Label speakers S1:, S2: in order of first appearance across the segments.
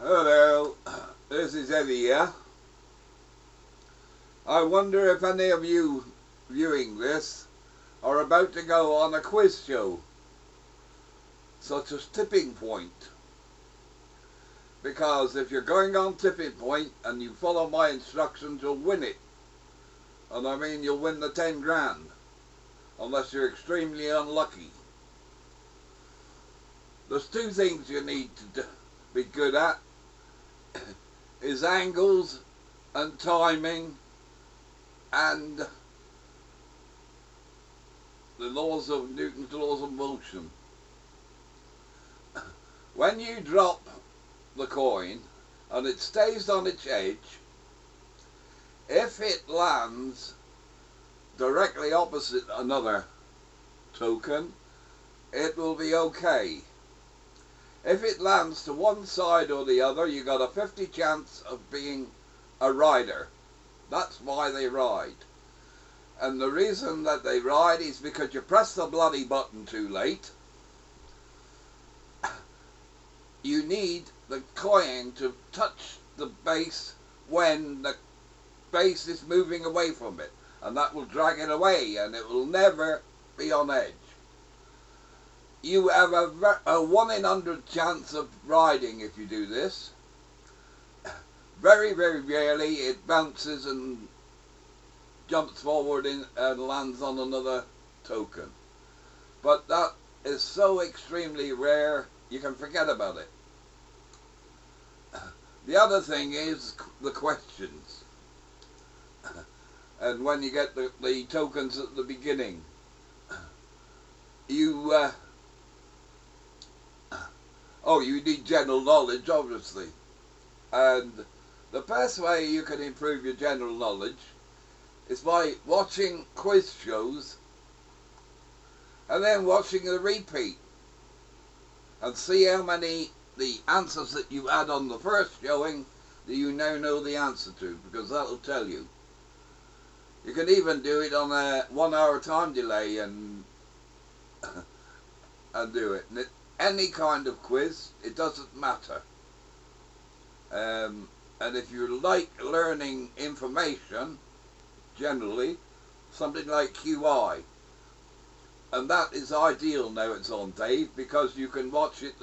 S1: Hello, this is Eddie here. I wonder if any of you viewing this are about to go on a quiz show, such as Tipping Point. Because if you're going on Tipping Point and you follow my instructions, you'll win it. And I mean you'll win the 10 grand, unless you're extremely unlucky. There's two things you need to be good at, is angles and timing and the laws of Newton's laws of motion. When you drop the coin and it stays on its edge, if it lands directly opposite another token, it will be okay. If it lands to one side or the other, you got a 50 chance of being a rider. That's why they ride. And the reason that they ride is because you press the bloody button too late. You need the coin to touch the base when the base is moving away from it. And that will drag it away and it will never be on edge. You have a 1 in 100 chance of riding if you do this. Very, very rarely it bounces and jumps forward and lands on another token. But that is so extremely rare, you can forget about it. The other thing is the questions. And when you get the tokens at the beginning, you need general knowledge, obviously. And the best way you can improve your general knowledge is by watching quiz shows and then watching the repeat and see how many the answers that you had on the first showing that you now know the answer to, because that'll tell you. You can even do it on a 1 hour time delay and do it. And any kind of quiz, it doesn't matter. And if you like learning information, generally, something like QI, and that is ideal now it's on Dave, because you can watch it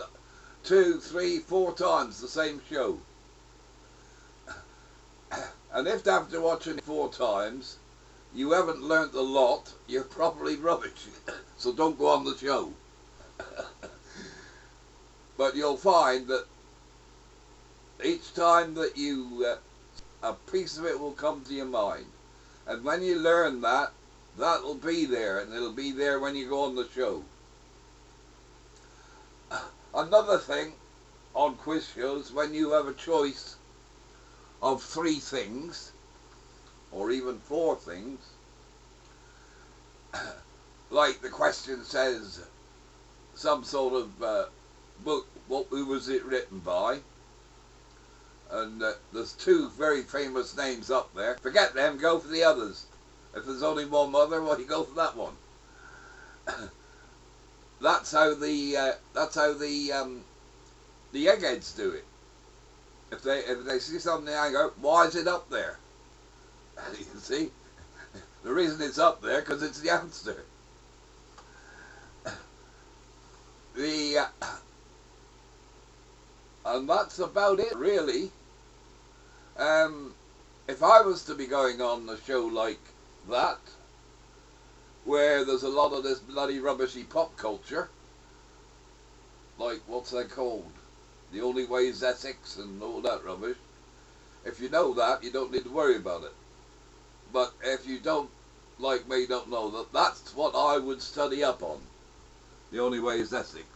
S1: 2, 3, 4 times the same show. And if after watching it 4 times you haven't learnt a lot, you're probably rubbish. So don't go on the show. But you'll find that each time that you, a piece of it will come to your mind. And when you learn that, that'll be there, and it'll be there when you go on the show. Another thing on quiz shows, when you have a choice of 3 things, or even 4 things, like the question says some sort of book, who was it written by? And there's 2 very famous names up there. Forget them, go for the others. If there's only one mother, well, you go for that one. That's how the eggheads do it. If they see something, they go, why is it up there? You see, the reason it's up there because it's the answer. And that's about it, really. If I was to be going on a show like that, where there's a lot of this bloody rubbishy pop culture, like what's that called? The Only Way is Essex and all that rubbish. If you know that, you don't need to worry about it. But if you don't, like me, don't know that, that's what I would study up on. The Only Way is Essex.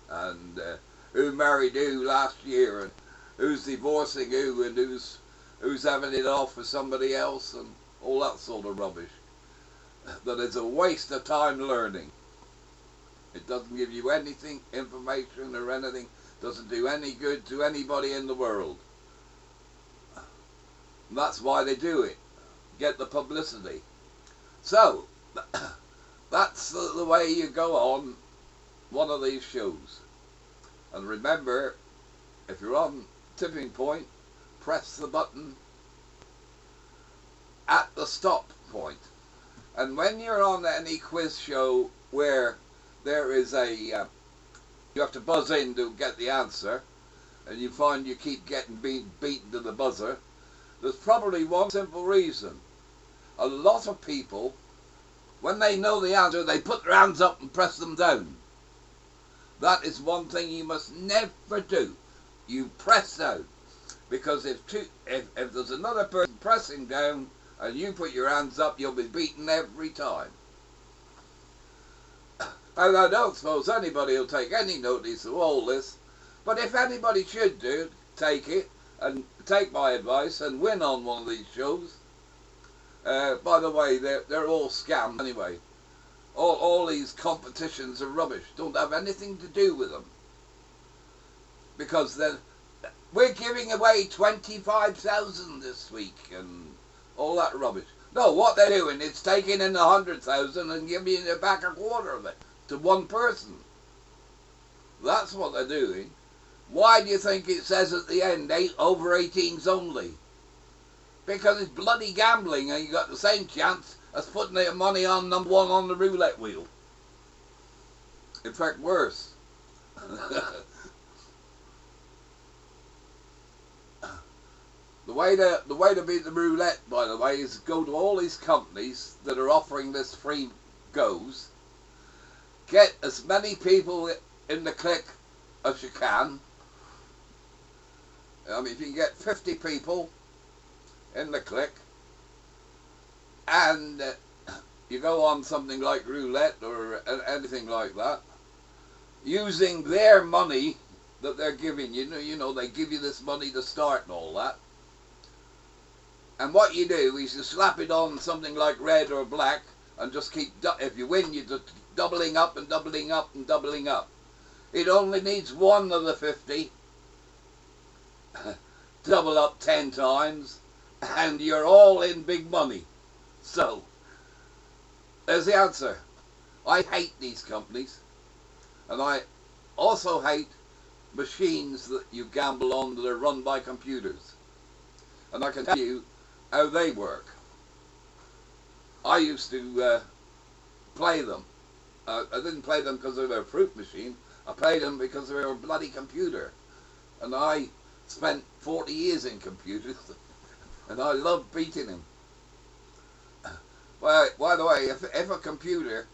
S1: And who married who last year, and who's divorcing who, and who's having it off with somebody else, and all that sort of rubbish. That is a waste of time learning. It doesn't give you anything, information or anything, doesn't do any good to anybody in the world. And that's why they do it. Get the publicity. So, that's the way you go on one of these shows. And remember, if you're on tipping point, press the button at the stop point. And when you're on any quiz show where there is a, you have to buzz in to get the answer, and you find you keep getting beaten to the buzzer, there's probably one simple reason. A lot of people, when they know the answer, they put their hands up and press them down. That is one thing you must never do. You press down. Because if there's another person pressing down and you put your hands up, you'll be beaten every time. And I don't suppose anybody will take any notice of all this, but if anybody should do, take it and take my advice and win on one of these shows. By the way, they're all scams anyway. All these competitions are rubbish. Don't have anything to do with them. Because then we're giving away 25,000 this week and all that rubbish. No, what they're doing is taking in 100,000 and giving back a quarter of it to one person. That's what they're doing. Why do you think it says at the end, over 18s only? Because it's bloody gambling and you got the same chance as putting your money on number one on the roulette wheel. In fact, worse. The way to beat the roulette, by the way, is go to all these companies that are offering this free goes, get as many people in the click as you can. I mean, if you can get 50 people in the click, and you go on something like roulette or anything like that, using their money that they're giving you. You know, they give you this money to start and all that. And what you do is you slap it on something like red or black and just keep, if you win, you're just doubling up and doubling up and doubling up. It only needs one of the 50 double up 10 times and you're all in big money. So, there's the answer. I hate these companies, and I also hate machines that you gamble on that are run by computers. And I can tell you how they work. I used to play them. I didn't play them because they were a fruit machine. I played them because they were a bloody computer. And I spent 40 years in computers, and I loved beating them. By the way, if a computer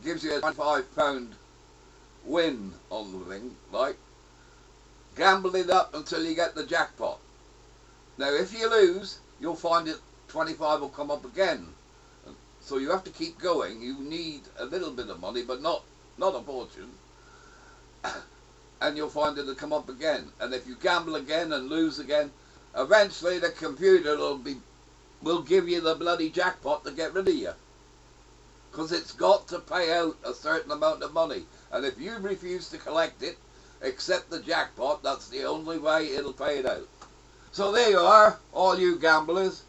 S1: gives you a £25 win on the thing, like, gamble it up until you get the jackpot. Now, if you lose, you'll find it 25 will come up again. So you have to keep going. You need a little bit of money, but not a fortune. And you'll find it'll come up again. And if you gamble again and lose again, eventually the computer will give you the bloody jackpot to get rid of you. Because it's got to pay out a certain amount of money. And if you refuse to collect it, accept the jackpot, that's the only way it'll pay it out. So there you are, all you gamblers.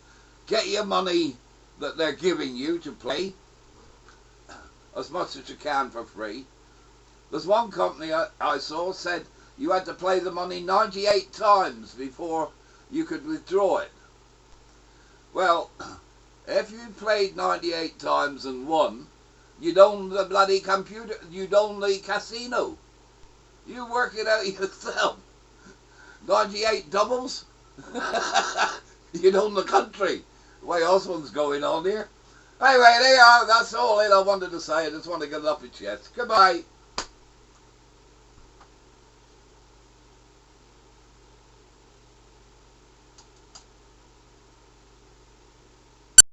S1: Get your money that they're giving you to play, as much as you can for free. There's one company I saw said you had to play the money 98 times before you could withdraw it. Well, if you played 98 times and won, you'd own the bloody computer, you'd own the casino. You work it out yourself. 98 doubles? You'd own the country. The way Oswald's going on here. Anyway, there you are. That's all I wanted to say. I just want to get it off your chest. Goodbye.